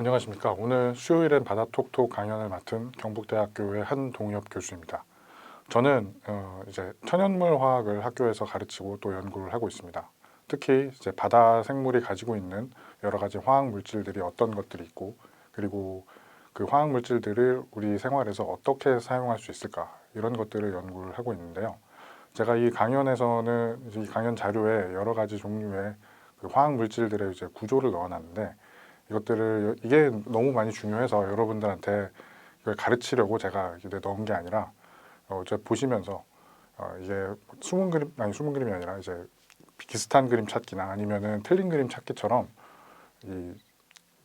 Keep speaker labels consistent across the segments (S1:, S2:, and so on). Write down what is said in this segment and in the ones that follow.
S1: 안녕하십니까. 오늘 수요일엔 바다톡톡 강연을 맡은 경북대학교의 한동엽 교수입니다. 저는 이제 천연물 화학을 학교에서 가르치고 또 연구를 하고 있습니다. 특히 이제 바다 생물이 가지고 있는 여러 가지 화학 물질들이 어떤 것들이 있고, 그리고 그 화학 물질들을 우리 생활에서 어떻게 사용할 수 있을까, 이런 것들을 연구를 하고 있는데요. 제가 이 강연에서는 이 강연 자료에 여러 가지 종류의 그 화학 물질들의 이제 구조를 넣어놨는데, 이게 너무 많이 중요해서 여러분들한테 이걸 가르치려고 제가 이제 넣은 게 아니라 이제 보시면서 이게 숨은 그림이 아니라 이제 비슷한 그림 찾기나 아니면은 틀린 그림 찾기처럼 이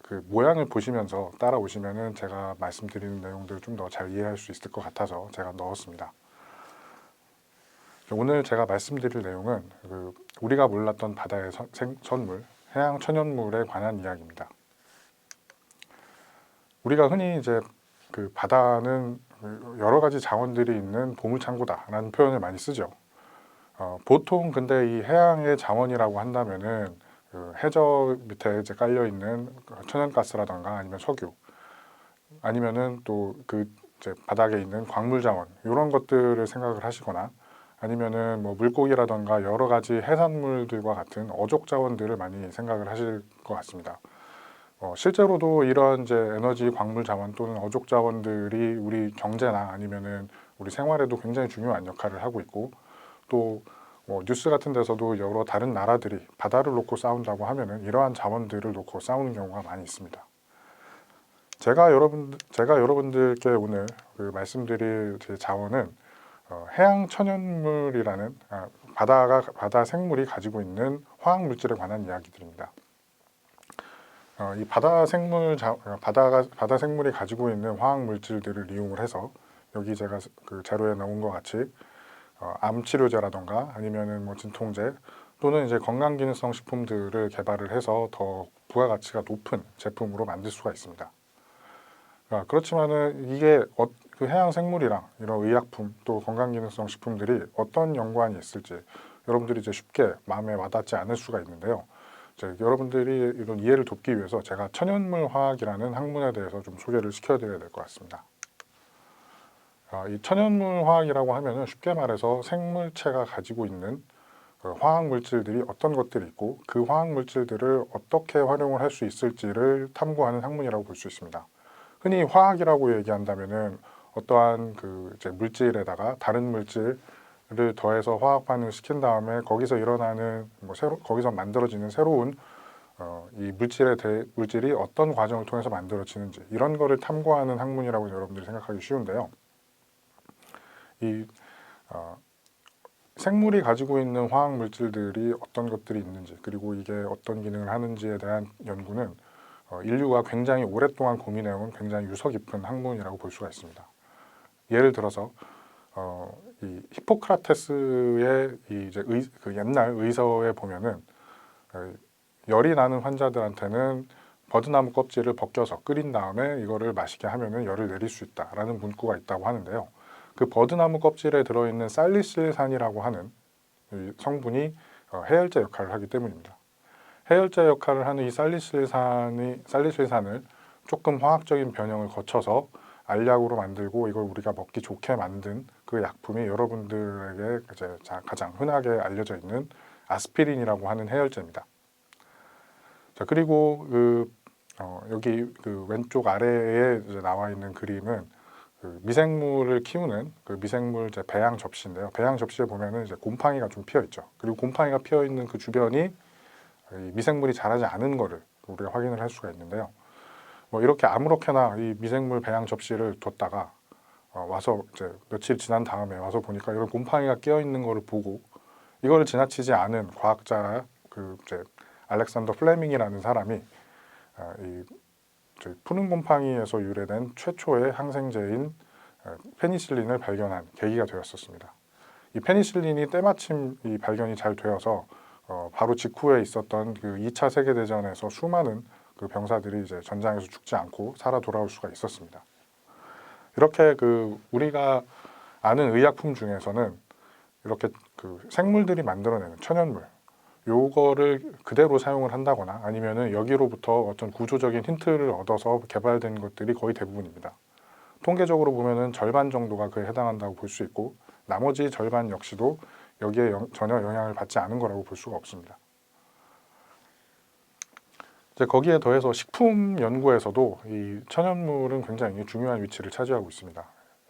S1: 그 모양을 보시면서 따라오시면은 제가 말씀드리는 내용들을 좀 더 잘 이해할 수 있을 것 같아서 제가 넣었습니다. 오늘 제가 말씀드릴 내용은 우리가 몰랐던 바다의 선물, 해양 천연물에 관한 이야기입니다. 우리가 흔히 이제 그 바다는 여러 가지 자원들이 있는 보물창고다라는 표현을 많이 쓰죠. 보통 근데 이 해양의 자원이라고 한다면은 그 해저 밑에 이제 깔려 있는 천연가스라던가 아니면 석유, 아니면은 또 그 이제 바닥에 있는 광물 자원 이런 것들을 생각을 하시거나, 아니면은 뭐 물고기라던가 여러 가지 해산물들과 같은 어족 자원들을 많이 생각을 하실 것 같습니다. 실제로도 이런 이제 에너지 광물 자원 또는 어족 자원들이 우리 경제나 아니면은 우리 생활에도 굉장히 중요한 역할을 하고 있고, 또 뉴스 같은 데서도 여러 다른 나라들이 바다를 놓고 싸운다고 하면은 이러한 자원들을 놓고 싸우는 경우가 많이 있습니다. 제가 여러분들께 오늘 말씀드릴 제 자원은 해양 천연물이라는 바다 생물이 가지고 있는 화학 물질에 관한 이야기들입니다. 이 바다 생물이 가지고 있는 화학 물질들을 이용을 해서 여기 제가 그 자료에 나온 것 같이 암 치료제라던가 아니면은 뭐 진통제 또는 이제 건강기능성 식품들을 개발을 해서 더 부가가치가 높은 제품으로 만들 수가 있습니다. 그렇지만은 이게 그 해양 생물이랑 이런 의약품 또 건강기능성 식품들이 어떤 연관이 있을지 여러분들이 이제 쉽게 마음에 와닿지 않을 수가 있는데요. 여러분들이 이런 이해를 돕기 위해서 제가 천연물 화학이라는 학문에 대해서 좀 소개를 시켜드려야 될 것 같습니다. 이 천연물 화학이라고 하면은 쉽게 말해서 생물체가 가지고 있는 화학 물질들이 어떤 것들이 있고 그 화학 물질들을 어떻게 활용을 할 수 있을지를 탐구하는 학문이라고 볼 수 있습니다. 흔히 화학이라고 얘기한다면은 어떠한 그 이제 물질에다가 다른 물질을 더해서 화학 반응을 시킨 다음에 거기서 일어나는 거기서 만들어지는 새로운 이 물질이 어떤 과정을 통해서 만들어지는지 이런 거를 탐구하는 학문이라고 여러분들이 생각하기 쉬운데요. 이 생물이 가지고 있는 화학 물질들이 어떤 것들이 있는지, 그리고 이게 어떤 기능을 하는지에 대한 연구는 인류가 굉장히 오랫동안 고민해온 굉장히 유서 깊은 학문이라고 볼 수가 있습니다. 예를 들어서 이 히포크라테스의 이제 그 옛날 의서에 보면은 열이 나는 환자들한테는 버드나무 껍질을 벗겨서 끓인 다음에 이거를 마시게 하면은 열을 내릴 수 있다라는 문구가 있다고 하는데요. 그 버드나무 껍질에 들어있는 살리실산이라고 하는 이 성분이 해열제 역할을 하기 때문입니다. 해열제 역할을 하는 이 살리실산을 조금 화학적인 변형을 거쳐서 알약으로 만들고 이걸 우리가 먹기 좋게 만든 그 약품이 여러분들에게 이제 가장 흔하게 알려져 있는 아스피린이라고 하는 해열제입니다. 자, 그리고 여기 그 왼쪽 아래에 이제 나와 있는 그림은 그 미생물을 키우는 그 미생물 이제 배양 접시인데요. 배양 접시에 보면은 이제 곰팡이가 좀 피어 있죠. 그리고 곰팡이가 피어 있는 그 주변이 이 미생물이 자라지 않은 거를 우리가 확인을 할 수가 있는데요. 뭐 이렇게 아무렇게나 이 미생물 배양 접시를 뒀다가 와서 이제 며칠 지난 다음에 와서 보니까 이런 곰팡이가 끼어 있는 거를 보고 이거를 지나치지 않은 과학자 그 이제 알렉산더 플레밍이라는 사람이 이 푸른 곰팡이에서 유래된 최초의 항생제인 페니실린을 발견한 계기가 되었었습니다. 이 페니실린이 때마침 이 발견이 잘 되어서 바로 직후에 있었던 그 2차 세계대전에서 수많은 그 병사들이 이제 전장에서 죽지 않고 살아 돌아올 수가 있었습니다. 이렇게 그 우리가 아는 의약품 중에서는 이렇게 그 생물들이 만들어내는 천연물, 요거를 그대로 사용을 한다거나 아니면은 여기로부터 어떤 구조적인 힌트를 얻어서 개발된 것들이 거의 대부분입니다. 통계적으로 보면은 절반 정도가 그에 해당한다고 볼 수 있고 나머지 절반 역시도 여기에 전혀 영향을 받지 않은 거라고 볼 수가 없습니다. 이제 거기에 더해서 식품 연구에서도 이 천연물은 굉장히 중요한 위치를 차지하고 있습니다.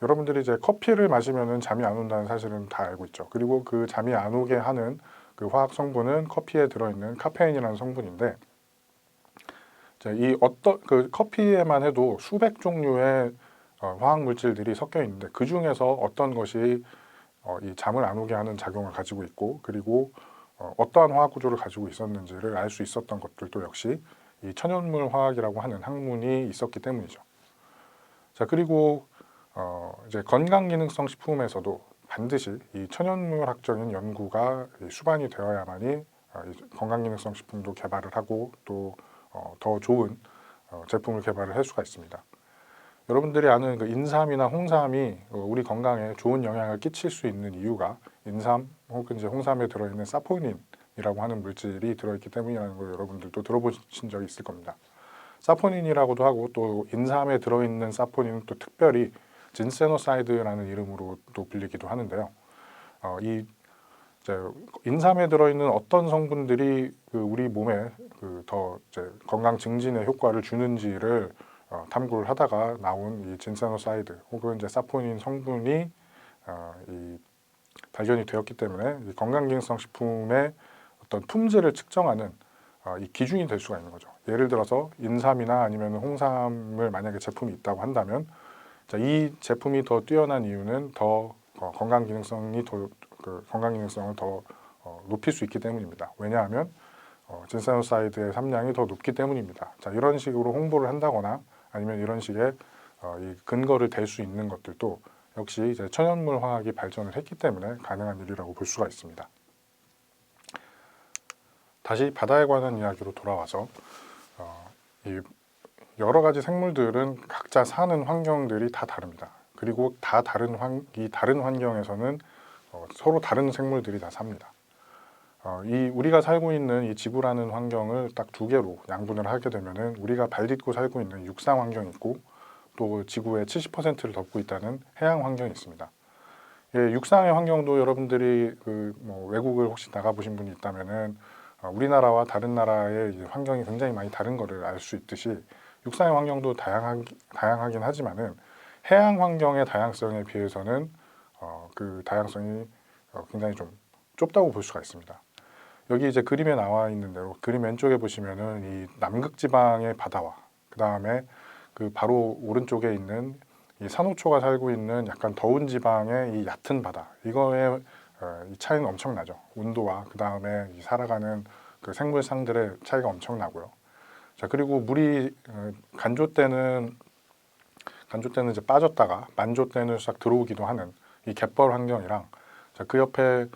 S1: 여러분들이 이제 커피를 마시면은 잠이 안 온다는 사실은 다 알고 있죠. 그리고 그 잠이 안 오게 하는 그 화학 성분은 커피에 들어있는 카페인이라는 성분인데, 이 어떤 그 커피에만 해도 수백 종류의 화학 물질들이 섞여 있는데 그 중에서 어떤 것이 이 잠을 안 오게 하는 작용을 가지고 있고, 그리고 어떠한 화학 구조를 가지고 있었는지를 알 수 있었던 것들도 역시 이 천연물 화학이라고 하는 학문이 있었기 때문이죠. 자, 그리고 이제 건강기능성 식품에서도 반드시 이 천연물학적인 연구가 수반이 되어야만이 이 건강기능성 식품도 개발을 하고 또 더 좋은 제품을 개발을 할 수가 있습니다. 여러분들이 아는 그 인삼이나 홍삼이 우리 건강에 좋은 영향을 끼칠 수 있는 이유가 인삼 혹은 이제 홍삼에 들어있는 사포닌이라고 하는 물질이 들어있기 때문이라는 걸 여러분들도 들어보신 적이 있을 겁니다. 사포닌이라고도 하고 또 인삼에 들어있는 사포닌은 또 특별히 진세노사이드라는 이름으로도 불리기도 하는데요. 이 이제 인삼에 들어있는 어떤 성분들이 그 우리 몸에 그 더 이제 건강 증진에 효과를 주는지를 탐구를 하다가 나온 이 진세노사이드 혹은 이제 사포닌 성분이 이 발견이 되었기 때문에 이 건강기능성 식품의 어떤 품질을 측정하는 이 기준이 될 수가 있는 거죠. 예를 들어서 인삼이나 아니면 홍삼을 만약에 제품이 있다고 한다면 이 제품이 더 뛰어난 이유는 더 건강기능성을 더 높일 수 있기 때문입니다. 왜냐하면 진세노사이드의 함량이 더 높기 때문입니다. 자, 이런 식으로 홍보를 한다거나 아니면 이런 식의 이 근거를 댈 수 있는 것들도 역시 이제 천연물 화학이 발전을 했기 때문에 가능한 일이라고 볼 수가 있습니다. 다시 바다에 관한 이야기로 돌아와서 이 여러 가지 생물들은 각자 사는 환경들이 다 다릅니다. 그리고 다 다른 다른 환경에서는 서로 다른 생물들이 다 삽니다. 우리가 살고 있는 이 지구라는 환경을 딱 두 개로 양분을 하게 되면은 우리가 발 딛고 살고 있는 육상 환경이 있고 또 지구의 70%를 덮고 있다는 해양 환경이 있습니다. 예, 육상의 환경도 여러분들이 외국을 혹시 나가보신 분이 있다면은 우리나라와 다른 나라의 환경이 굉장히 많이 다른 것을 알 수 있듯이 육상의 환경도 다양하긴 하지만은 해양 환경의 다양성에 비해서는 그 다양성이 굉장히 좀 좁다고 볼 수가 있습니다. 여기 이제 그림에 나와 있는 대로 그림 왼쪽에 보시면은 이 남극지방의 바다와 그 다음에 그 바로 오른쪽에 있는 이 산호초가 살고 있는 약간 더운 지방의 이 얕은 바다, 이거의 이 차이는 엄청나죠. 온도와 그 다음에 살아가는 그 생물상들의 차이가 엄청나고요. 자, 그리고 물이 간조 때는 이제 빠졌다가 만조 때는 싹 들어오기도 하는 이 갯벌 환경이랑, 자, 그 옆에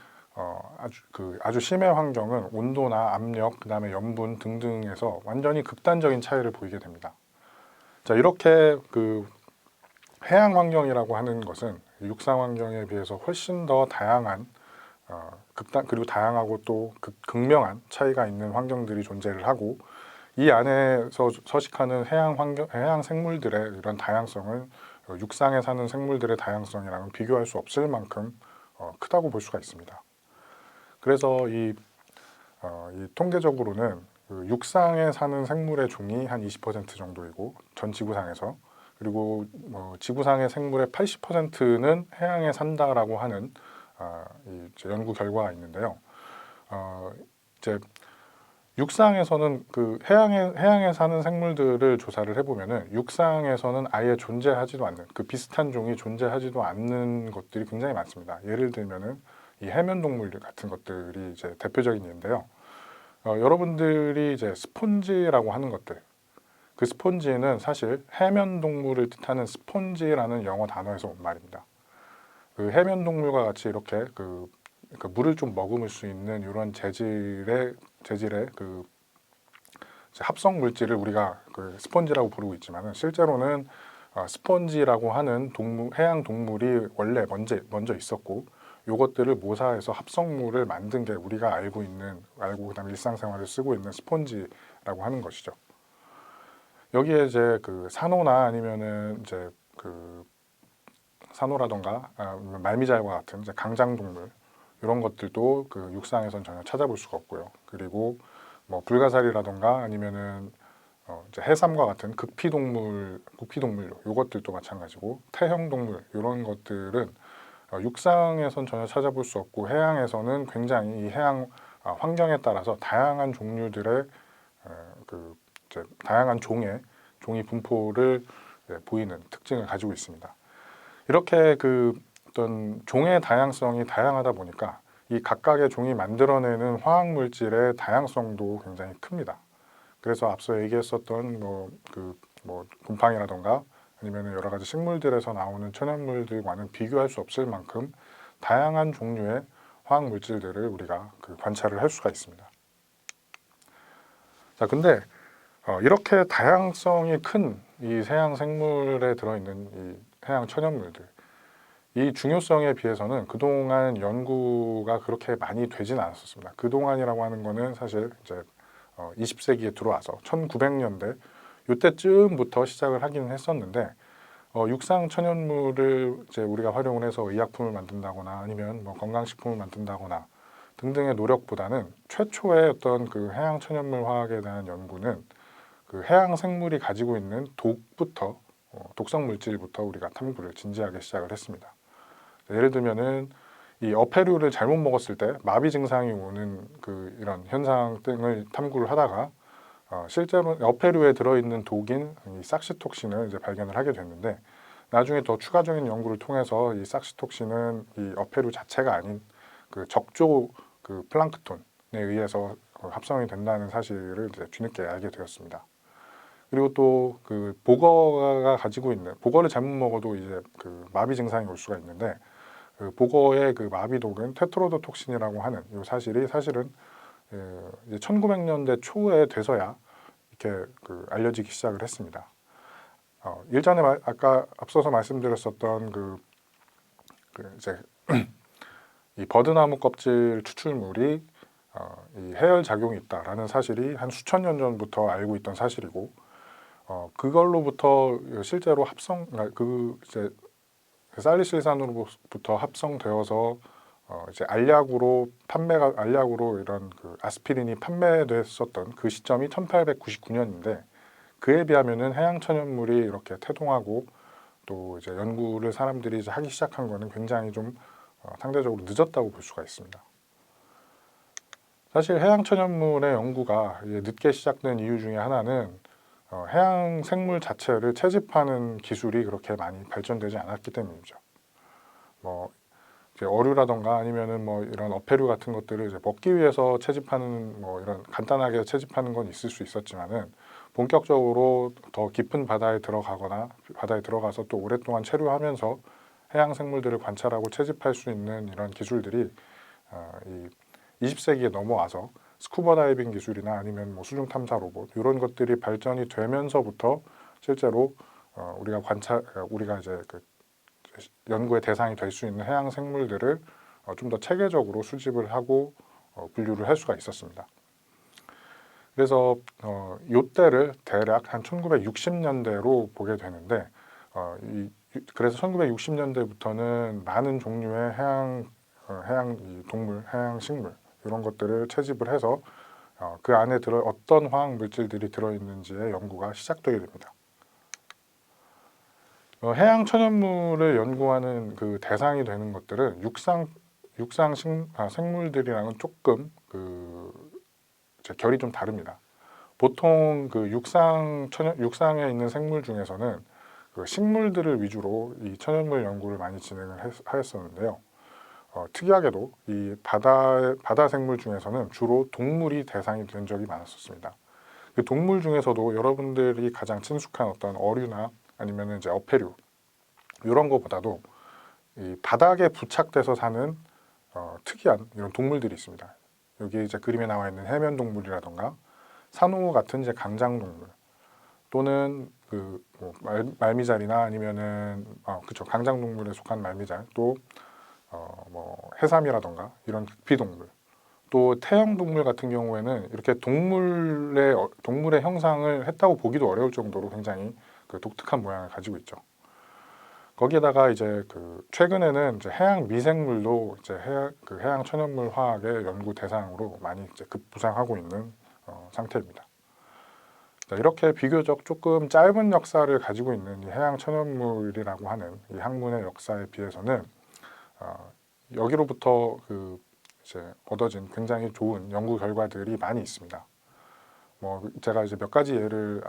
S1: 아주 심해 환경은 온도나 압력, 그 다음에 염분 등등에서 완전히 극단적인 차이를 보이게 됩니다. 자, 이렇게 그 해양 환경이라고 하는 것은 육상 환경에 비해서 훨씬 더 다양한 그리고 다양하고 또 극명한 차이가 있는 환경들이 존재를 하고, 이 안에서 서식하는 해양 생물들의 이런 다양성은 육상에 사는 생물들의 다양성이랑은 비교할 수 없을 만큼 크다고 볼 수가 있습니다. 그래서 이 통계적으로는 그 육상에 사는 생물의 종이 한 20% 정도이고 전 지구상에서, 그리고 지구상의 생물의 80%는 해양에 산다라고 하는 이 연구 결과가 있는데요. 이제 육상에서는 그 해양에 사는 생물들을 조사를 해보면은 육상에서는 아예 존재하지도 않는 그 비슷한 종이 존재하지도 않는 것들이 굉장히 많습니다. 예를 들면은 이 해면 동물 같은 것들이 이제 대표적인 예인데요. 여러분들이 이제 스폰지라고 하는 것들, 그 스폰지는 사실 해면 동물을 뜻하는 스폰지라는 영어 단어에서 온 말입니다. 그 해면 동물과 같이 이렇게 그 물을 좀 머금을 수 있는 이런 재질의 그 합성 물질을 우리가 그 스펀지라고 부르고 있지만은 실제로는 스펀지라고 하는 해양 동물이 원래 먼저 있었고, 요것들을 모사해서 합성물을 만든 게 우리가 알고 그다음에 일상생활에 쓰고 있는 스폰지라고 하는 것이죠. 여기에 이제 그 산호나 아니면은 이제 그 산호라던가 말미잘과 같은 이제 강장동물 이런 것들도 그 육상에선 전혀 찾아볼 수가 없고요. 그리고 뭐 불가사리라던가 아니면은 이제 해삼과 같은 국피동물류 요것들도 마찬가지고 태형동물 이런 것들은 육상에선 전혀 찾아볼 수 없고 해양에서는 굉장히 이 해양 환경에 따라서 다양한 종류들의 그 이제 다양한 종이 분포를 보이는 특징을 가지고 있습니다. 이렇게 그 어떤 종의 다양성이 다양하다 보니까 이 각각의 종이 만들어내는 화학 물질의 다양성도 굉장히 큽니다. 그래서 앞서 얘기했었던 뭐 곰팡이라던가 아니면 여러 가지 식물들에서 나오는 천연물들과는 비교할 수 없을 만큼 다양한 종류의 화학 물질들을 우리가 관찰을 할 수가 있습니다. 자, 근데 이렇게 다양성이 큰 이 해양 생물에 들어있는 이 해양 천연물들, 이 중요성에 비해서는 그동안 연구가 그렇게 많이 되진 않았었습니다. 그동안이라고 하는 거는 사실 이제 20세기에 들어와서 1900년대 이때쯤부터 시작을 하기는 했었는데 육상 천연물을 이제 우리가 활용을 해서 의약품을 만든다거나 아니면 뭐 건강식품을 만든다거나 등등의 노력보다는 최초의 어떤 그 해양 천연물 화학에 대한 연구는 그 해양 생물이 가지고 있는 독성 물질부터 우리가 탐구를 진지하게 시작을 했습니다. 예를 들면은 이 어패류를 잘못 먹었을 때 마비 증상이 오는 그 이런 현상 등을 탐구를 하다가 실제로 어패류에 들어있는 독인 이 삭시톡신을 이제 발견을 하게 됐는데 나중에 더 추가적인 연구를 통해서 이 삭시톡신은 이 어패류 자체가 아닌 그 적조 그 플랑크톤에 의해서 합성이 된다는 사실을 이제 뒤늦게 알게 되었습니다. 그리고 또 그 보거가 가지고 있는 보거를 잘못 먹어도 이제 그 마비 증상이 올 수가 있는데 그 보거의 그 마비독은 테트로도톡신이라고 하는 이 사실은 이제 1900년대 초에 돼서야 이렇게 그 알려지기 시작을 했습니다. 일전에 아까 앞서서 말씀드렸었던 그 이제 이 버드나무 껍질 추출물이 이 해열 작용이 있다라는 사실이 한 수천 년 전부터 알고 있던 사실이고 그걸로부터 실제로 이제 살리실산으로부터 합성되어서 이제 알약으로 이런 그 아스피린이 판매됐었던 그 시점이 1899년인데 그에 비하면은 해양 천연물이 이렇게 태동하고 또 이제 연구를 사람들이 이제 하기 시작한 거는 굉장히 좀 상대적으로 늦었다고 볼 수가 있습니다. 사실 해양 천연물의 연구가 늦게 시작된 이유 중에 하나는 해양 생물 자체를 채집하는 기술이 그렇게 많이 발전되지 않았기 때문이죠. 뭐 이제 어류라던가 아니면은 뭐 이런 어패류 같은 것들을 이제 먹기 위해서 채집하는 뭐 이런 간단하게 채집하는 건 있을 수 있었지만은 본격적으로 더 깊은 바다에 들어가서 또 오랫동안 체류하면서 해양 생물들을 관찰하고 채집할 수 있는 이런 기술들이 이 20세기에 넘어와서 스쿠버 다이빙 기술이나 아니면 뭐 수중 탐사 로봇 이런 것들이 발전이 되면서부터 실제로 우리가 이제 그 연구의 대상이 될 수 있는 해양 생물들을 좀 더 체계적으로 수집을 하고 분류를 할 수가 있었습니다. 그래서 이때를 대략 한 1960년대로 보게 되는데 그래서 1960년대부터는 많은 종류의 해양 동물, 해양 식물 이런 것들을 채집을 해서 그 안에 어떤 화학 물질들이 들어있는지의 연구가 시작되게 됩니다. 해양 천연물을 연구하는 그 대상이 되는 것들은 생물들이랑은 조금 결이 좀 다릅니다. 보통 그 육상에 있는 생물 중에서는 그 식물들을 위주로 이 천연물 연구를 많이 진행을 하였었는데요. 특이하게도 이 바다 생물 중에서는 주로 동물이 대상이 된 적이 많았었습니다. 그 동물 중에서도 여러분들이 가장 친숙한 어떤 어류나 아니면 이제 어패류 이런 거보다도 이 바닥에 부착돼서 사는 특이한 이런 동물들이 있습니다. 여기 이제 그림에 나와 있는 해면 동물이라던가 산호 같은 이제 강장 동물 또는 말미잘이나 아니면은 강장 동물에 속한 말미잘 또 뭐 해삼이라던가 이런 극피동물, 또 태형동물 같은 경우에는 이렇게 동물의 형상을 했다고 보기도 어려울 정도로 굉장히 그 독특한 모양을 가지고 있죠. 거기에다가 이제 그 최근에는 이제 해양 미생물도 이제 해양 천연물 화학의 연구 대상으로 많이 이제 급부상하고 있는 상태입니다. 자, 이렇게 비교적 조금 짧은 역사를 가지고 있는 이 해양 천연물이라고 하는 이 학문의 역사에 비해서는 여기로부터 그 이제 얻어진 굉장히 좋은 연구 결과들이 많이 있습니다. 뭐 제가 이제 몇 가지 예를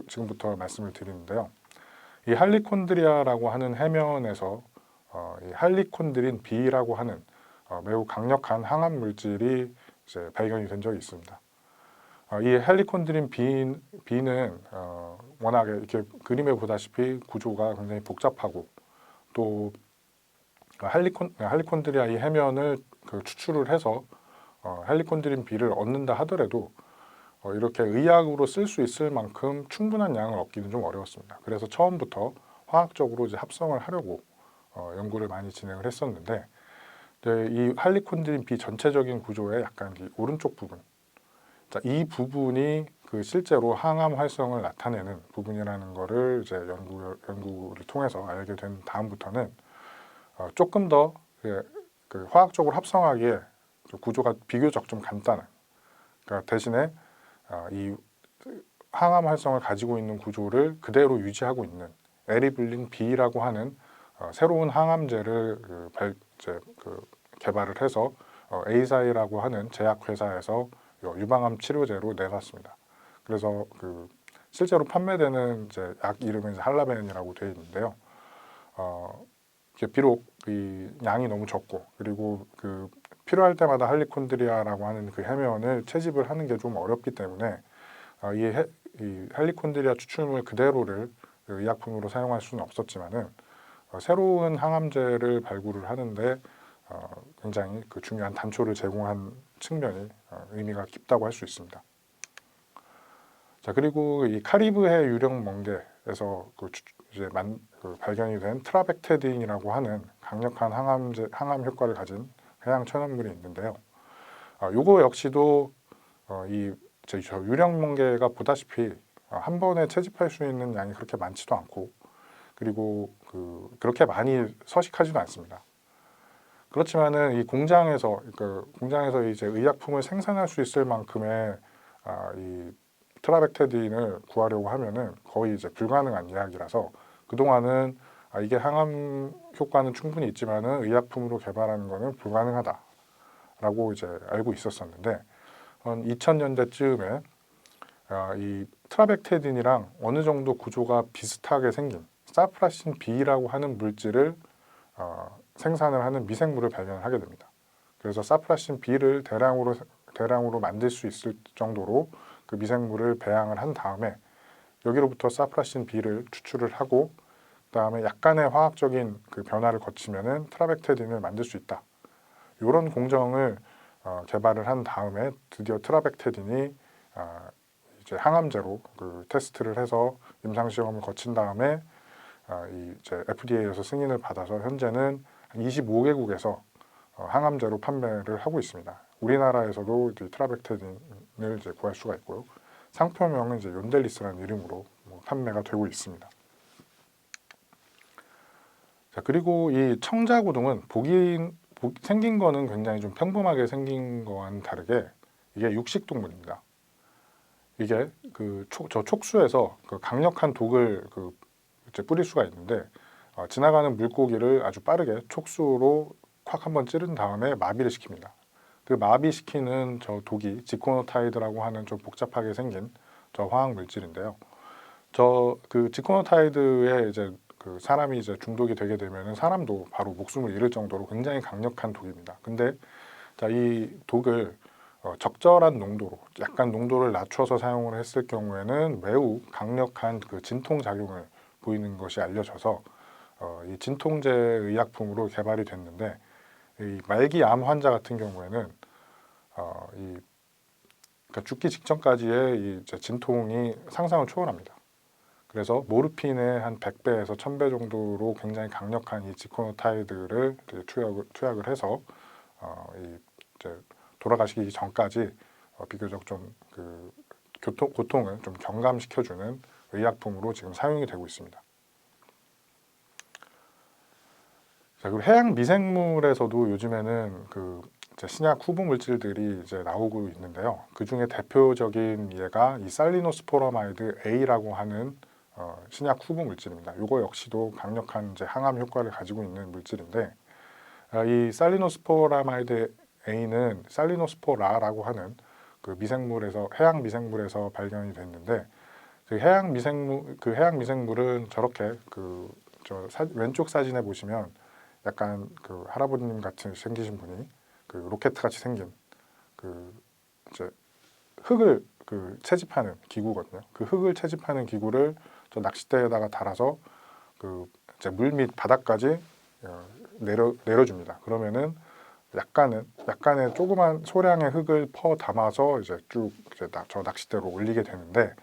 S1: 지금부터 말씀을 드리는데요. 이 할리콘드리아라고 하는 해면에서 이 할리콘드린 B라고 하는 매우 강력한 항암 물질이 이제 발견이 된 적이 있습니다. 이 할리콘드린 B는 워낙에 이렇게 그림에 보다시피 구조가 굉장히 복잡하고 또 할리콘드리아 이 해면을 그 추출을 해서 할리콘드린 B를 얻는다 하더라도 이렇게 의약으로 쓸 수 있을 만큼 충분한 양을 얻기는 좀 어려웠습니다. 그래서 처음부터 화학적으로 이제 합성을 하려고 연구를 많이 진행을 했었는데, 이 할리콘드린 B 전체적인 구조의 약간 이 오른쪽 부분, 자, 이 부분이 그 실제로 항암 활성을 나타내는 부분이라는 거를 이제 연구를 통해서 알게 된 다음부터는 조금 더 그 화학적으로 합성하기에 구조가 비교적 좀 간단한, 그러니까 대신에 이 항암 활성을 가지고 있는 구조를 그대로 유지하고 있는 에리블린 B라고 하는 새로운 항암제를 개발을 해서 에이사이라고 하는 제약회사에서 유방암 치료제로 내놨습니다. 그래서 그 실제로 판매되는 이제 약 이름은 할라벤이라고 되어 있는데요. 비록 이 양이 너무 적고 그리고 그 필요할 때마다 할리콘드리아라고 하는 그 해면을 채집을 하는 게 좀 어렵기 때문에 이 할리콘드리아 추출물 그대로를 의약품으로 사용할 수는 없었지만은 새로운 항암제를 발굴을 하는데 굉장히 그 중요한 단초를 제공한 측면이 의미가 깊다고 할 수 있습니다. 자, 그리고 이 카리브해 유령 멍게에서 이제 발견이 된 트라벡테딘이라고 하는 강력한 항암 효과를 가진 해양 천연물이 있는데요. 요거 역시도 저 유령 멍게가 보다시피 한 번에 채집할 수 있는 양이 그렇게 많지도 않고 그리고 그렇게 많이 서식하지도 않습니다. 그렇지만은 이 공장에서 이제 의약품을 생산할 수 있을 만큼의 이 트라벡테딘을 구하려고 하면은 거의 이제 불가능한 이야기라서 그동안은 이게 항암 효과는 충분히 있지만은 의약품으로 개발하는 것은 불가능하다라고 이제 알고 있었었는데 한 2000년대쯤에 이 트라벡테딘이랑 어느 정도 구조가 비슷하게 생긴 사프라신 B라고 하는 물질을 생산을 하는 미생물을 발견하게 됩니다. 그래서 사프라신 B를 대량으로 만들 수 있을 정도로 그 미생물을 배양을 한 다음에 여기로부터 사프라신 B를 추출을 하고 그다음에 약간의 화학적인 그 변화를 거치면은 트라벡테딘을 만들 수 있다. 이런 공정을 개발을 한 다음에 드디어 트라벡테딘이 이제 항암제로 그 테스트를 해서 임상 시험을 거친 다음에 이제 FDA에서 승인을 받아서 현재는 25개국에서 항암제로 판매를 하고 있습니다. 우리나라에서도 이제 트라벡테딘을 이제 구할 수가 있고요. 상표명은 이제 욘델리스라는 이름으로 판매가 되고 있습니다. 자, 그리고 이 청자고등은 생긴 거는 굉장히 좀 평범하게 생긴 거와는 다르게 이게 육식동물입니다. 이게 저 촉수에서 그 강력한 독을 이제 뿌릴 수가 있는데 지나가는 물고기를 아주 빠르게 촉수로 콱 한번 찌른 다음에 마비를 시킵니다. 그 마비시키는 저 독이 지코노타이드라고 하는 좀 복잡하게 생긴 저 화학 물질인데요. 그 지코노타이드에 이제 그 사람이 이제 중독이 되게 되면은 사람도 바로 목숨을 잃을 정도로 굉장히 강력한 독입니다. 근데 자, 이 독을 적절한 농도로 약간 농도를 낮춰서 사용을 했을 경우에는 매우 강력한 그 진통 작용을 보이는 것이 알려져서 이 진통제 의약품으로 개발이 됐는데 이 말기 암 환자 같은 경우에는 그러니까 죽기 직전까지의 이 진통이 상상을 초월합니다. 그래서 모르핀의 한 100배에서 1000배 정도로 굉장히 강력한 이 지코노타이드를 투약을 해서 이제 돌아가시기 전까지 비교적 좀 고통을 좀 경감시켜주는 의약품으로 지금 사용이 되고 있습니다. 자, 그리고 해양 미생물에서도 요즘에는 이제 신약 후보 물질들이 이제 나오고 있는데요. 그 중에 대표적인 예가 이 살리노스포라마이드 A라고 하는 신약 후보 물질입니다. 이거 역시도 강력한 이제 항암 효과를 가지고 있는 물질인데, 이 살리노스포라마이드 A는 살리노스포라라고 하는 그 미생물에서 해양 미생물에서 발견이 됐는데, 그 해양 미생물은 저렇게 왼쪽 사진에 보시면 약간 그 할아버님 같이 생기신 분이 그 로켓 같이 생긴 이제 흙을 채집하는 기구거든요. 그 흙을 채집하는 기구를 저 낚싯대에다가 달아서 이제 물 밑 바닥까지 내려줍니다. 그러면은 약간의 조그만 소량의 흙을 퍼 담아서 이제 쭉 저 낚싯대로 올리게 되는데,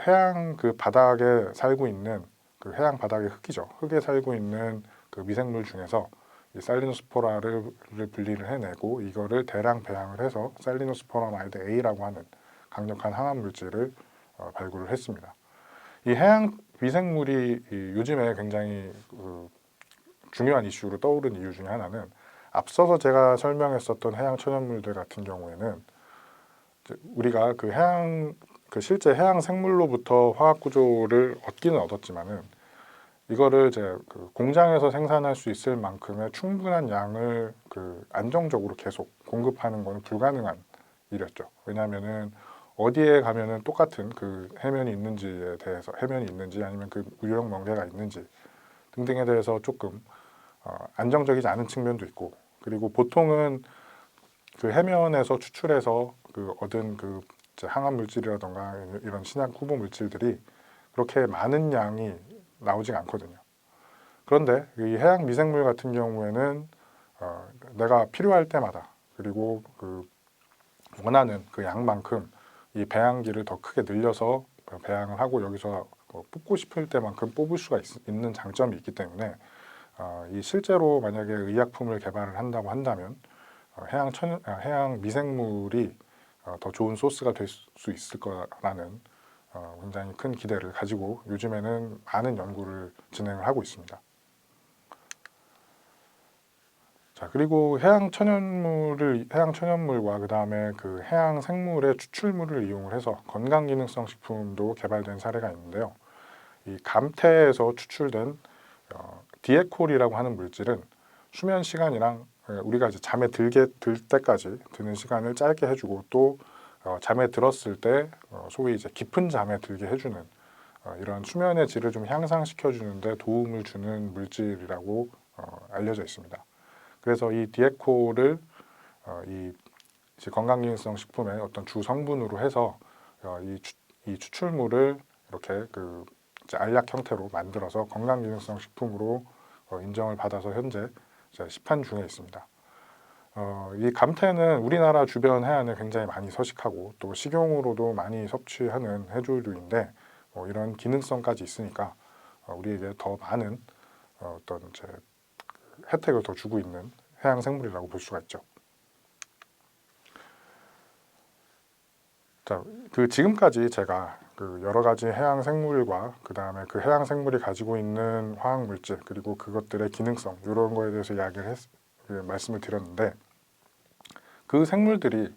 S1: 해양 바닥에 살고 있는 해양 바닥의 흙이죠. 흙에 살고 있는 그 미생물 중에서 이 살리노스포라를 분리를 해내고 이거를 대량 배양을 해서 살리노스포라마이드 A라고 하는 강력한 항암 물질을 발굴을 했습니다. 이 해양 미생물이 요즘에 굉장히 중요한 이슈로 떠오른 이유 중에 하나는, 앞서서 제가 설명했었던 해양 천연물들 같은 경우에는 우리가 실제 해양 생물로부터 화학 구조를 얻기는 얻었지만은 이거를 이제 공장에서 생산할 수 있을 만큼의 충분한 양을 안정적으로 계속 공급하는 것은 불가능한 일이었죠. 왜냐하면은 어디에 가면은 똑같은 해면이 있는지 아니면 유령 멍게가 있는지 등등에 대해서 조금 안정적이지 않은 측면도 있고, 그리고 보통은 해면에서 추출해서 얻은 이제 항암 물질이라던가 이런 신약 후보 물질들이 그렇게 많은 양이 나오지 않거든요. 그런데 이 해양 미생물 같은 경우에는 내가 필요할 때마다, 그리고 원하는 양만큼 이 배양기를 더 크게 늘려서 배양을 하고 여기서 뽑고 싶을 때만큼 뽑을 수가 있는 장점이 있기 때문에 이 실제로 만약에 의약품을 개발을 한다고 한다면 해양 미생물이 더 좋은 소스가 될 수 있을 거라는 굉장히 큰 기대를 가지고 요즘에는 많은 연구를 진행을 하고 있습니다. 자, 그리고 해양 천연물과 그 다음에 해양 생물의 추출물을 이용을 해서 건강기능성 식품도 개발된 사례가 있는데요. 이 감태에서 추출된 디에콜이라고 하는 물질은 수면 시간이랑 우리가 이제 잠에 들 때까지 드는 시간을 짧게 해주고, 또 잠에 들었을 때 소위 이제 깊은 잠에 들게 해주는 이런 수면의 질을 좀 향상시켜 주는데 도움을 주는 물질이라고 알려져 있습니다. 그래서 이 디에콜을 이 건강기능성 식품의 어떤 주 성분으로 해서 이 추출물을 이렇게 이제 알약 형태로 만들어서 건강기능성 식품으로 인정을 받아서 현재 시판 중에 있습니다. 이 감태는 우리나라 주변 해안에 굉장히 많이 서식하고 또 식용으로도 많이 섭취하는 해조류인데, 이런 기능성까지 있으니까 우리에게 더 많은 어떤 이제 혜택을 더 주고 있는 해양 생물이라고 볼 수가 있죠. 자, 지금까지 제가 여러 가지 해양 생물과 그 다음에 해양 생물이 가지고 있는 화학 물질, 그리고 그것들의 기능성, 이런 거에 대해서 말씀을 드렸는데, 그 생물들이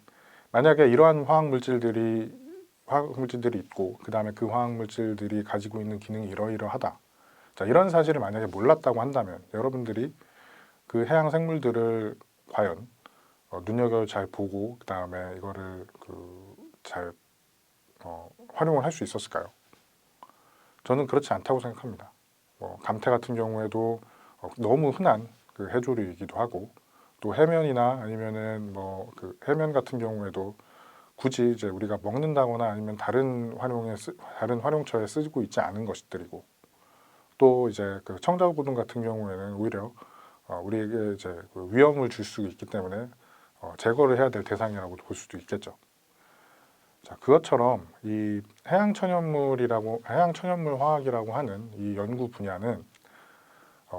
S1: 만약에 이러한 화학 물질들이 있고, 그 다음에 그 화학 물질들이 가지고 있는 기능이 이러이러하다. 자, 이런 사실을 만약에 몰랐다고 한다면 여러분들이 해양 생물들을 과연 눈여겨 잘 보고 그 다음에 이거를 잘 활용을 할 수 있었을까요? 저는 그렇지 않다고 생각합니다. 감태 같은 경우에도 너무 흔한 해조류이기도 하고, 또 해면이나 아니면은 해면 같은 경우에도 굳이 이제 우리가 먹는다거나 아니면 다른 활용처에 쓰고 있지 않은 것들이고, 또 이제 청자고등 같은 경우에는 오히려 우리에게 이제 위험을 줄 수 있기 때문에 제거를 해야 될 대상이라고 볼 수도 있겠죠. 자, 그것처럼 이 해양 천연물 화학이라고 하는 이 연구 분야는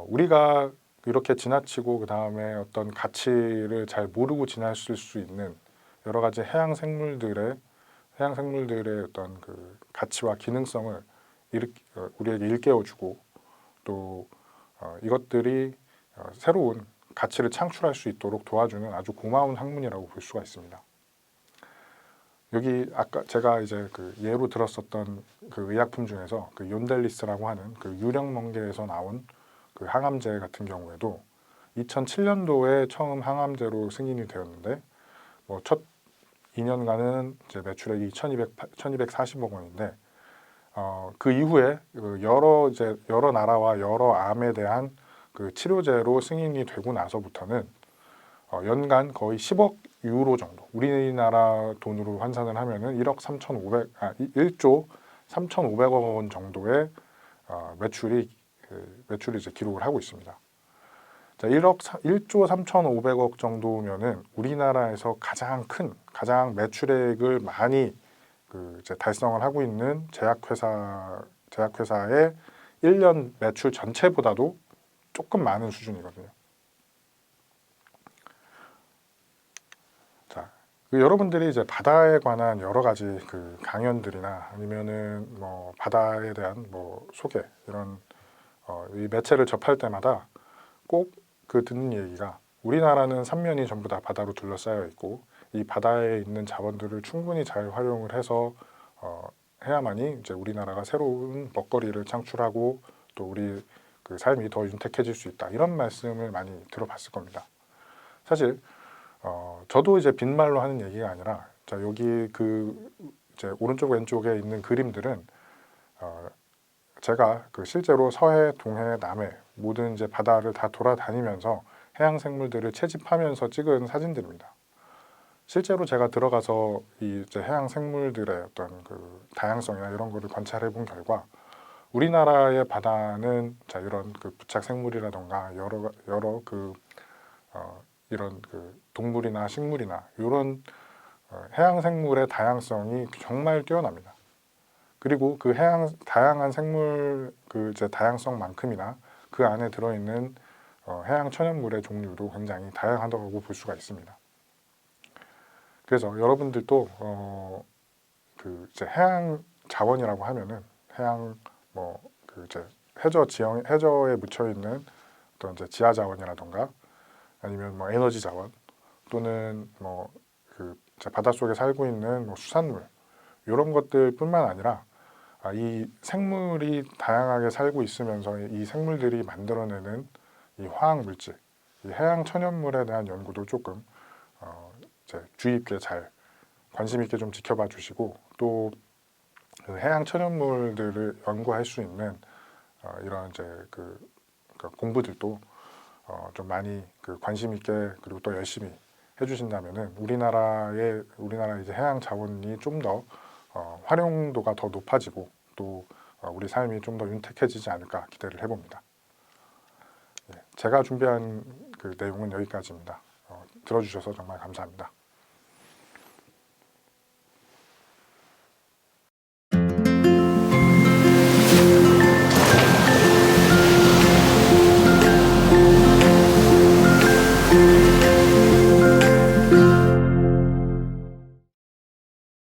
S1: 우리가 이렇게 지나치고 그 다음에 어떤 가치를 잘 모르고 지나칠 수 있는 여러 가지 해양 생물들의 어떤 그 가치와 기능성을 우리에게 일깨워주고 또 이것들이 새로운 가치를 창출할 수 있도록 도와주는 아주 고마운 학문이라고 볼 수가 있습니다. 여기 아까 제가 이제 그 예로 들었었던 그 의약품 중에서 그 욘델리스라고 하는 그 유령멍게에서 나온 그 항암제 같은 경우에도 2007년도에 처음 항암제로 승인이 되었는데 뭐 첫 2년간은 이제 매출액이 1,240억 원인데 그 이후에 그 여러 나라와 여러 암에 대한 그 치료제로 승인이 되고 나서부터는 연간 거의 10억 유로 정도, 우리나라 돈으로 환산을 하면은 1조 3,500억 원 정도의 매출이 이제 기록을 하고 있습니다. 자, 1조 3,500억 정도면은 우리나라에서 가장 매출액을 많이 이제 달성을 하고 있는 제약회사의 1년 매출 전체보다도 조금 많은 수준이거든요. 자, 여러분들이 이제 바다에 관한 여러 가지 그 강연들이나 아니면은 뭐 바다에 대한 뭐 소개 이런 이 매체를 접할 때마다 꼭 그 듣는 얘기가 우리나라는 삼면이 전부 다 바다로 둘러싸여 있고 이 바다에 있는 자원들을 충분히 잘 활용을 해서 해야만이 이제 우리나라가 새로운 먹거리를 창출하고 또 우리 그 삶이 더 윤택해질 수 있다 이런 말씀을 많이 들어봤을 겁니다. 사실 저도 이제 빈말로 하는 얘기가 아니라 자 여기 그 이제 오른쪽 왼쪽에 있는 그림들은 제가 그 실제로 서해, 동해, 남해 모든 이제 바다를 다 돌아다니면서 해양 생물들을 채집하면서 찍은 사진들입니다. 실제로 제가 들어가서 이 이제 해양 생물들의 어떤 그 다양성이나 이런 거를 관찰해 본 결과 우리나라의 바다는 자 이런 그 부착 생물이라던가 여러 그 이런 그 동물이나 식물이나 이런 해양 생물의 다양성이 정말 뛰어납니다. 그리고 그 다양한 생물 그 이제 다양성만큼이나 그 안에 들어있는 해양 천연물의 종류도 굉장히 다양하다고 볼 수가 있습니다. 그래서 여러분들도 그 이제 해양 자원이라고 하면은 해양 뭐 그 이제 해저에 묻혀 있는 어떤 이제 지하 자원이라던가 아니면 뭐 에너지 자원 또는 뭐 그 바닷속에 살고 있는 뭐 수산물 이런 것들뿐만 아니라 이 생물이 다양하게 살고 있으면서 이 생물들이 만들어내는 이 화학 물질, 이 해양 천연물에 대한 연구도 조금 이제 주의 있게 잘 관심 있게 좀 지켜봐 주시고 또 그 해양 천연물들을 연구할 수 있는 이런 이제 그 공부들도 좀 많이 그 관심 있게 그리고 또 열심히 해주신다면은 우리나라 이제 해양 자원이 좀 더 활용도가 더 높아지고 또 우리 삶이 좀 더 윤택해지지 않을까 기대를 해봅니다. 제가 준비한 그 내용은 여기까지입니다. 들어주셔서 정말 감사합니다.